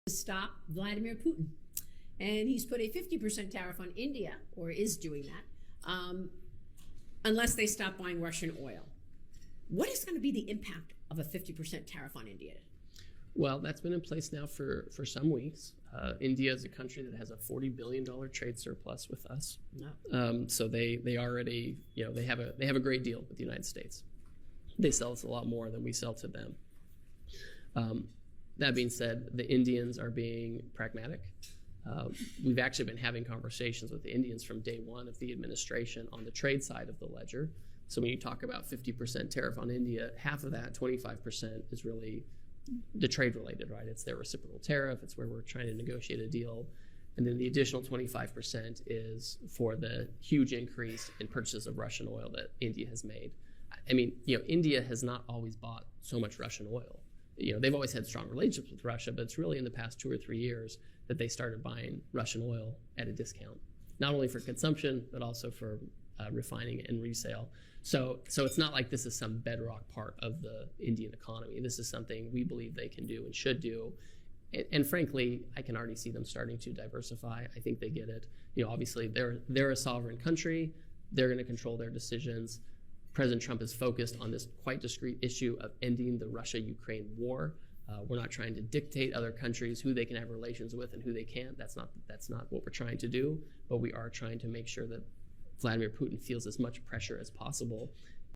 stop Vladimir Putin. And he's put a 50% tariff on India, or is doing that, unless they stop buying Russian oil. What is going to be the impact of a 50% tariff on India? Well, that's been in place now for some weeks. India is a country that has a $40 billion trade surplus with us. No. So they already, they have a great deal with the United States. They sell us a lot more than we sell to them. That being said, the Indians are being pragmatic. We've actually been having conversations with the Indians from day one of the administration on the trade side of the ledger. So when you talk about 50% tariff on India, half of that, 25%, is really the trade related, right? It's their reciprocal tariff. It's where we're trying to negotiate a deal. And then the additional 25% is for the huge increase in purchases of Russian oil that India has made. I mean, India has not always bought so much Russian oil. They've always had strong relationships with Russia, but it's really in the past 2 or 3 years that they started buying Russian oil at a discount, not only for consumption, but also for refining and resale. So it's not like this is some bedrock part of the Indian economy. This is something we believe they can do and should do. And frankly, I can already see them starting to diversify. I think they get it. Obviously, they're a sovereign country. They're going to control their decisions. President Trump is focused on this quite discrete issue of ending the Russia-Ukraine war. We're not trying to dictate other countries who they can have relations with and who they can't. That's not what we're trying to do. But we are trying to make sure that Vladimir Putin feels as much pressure as possible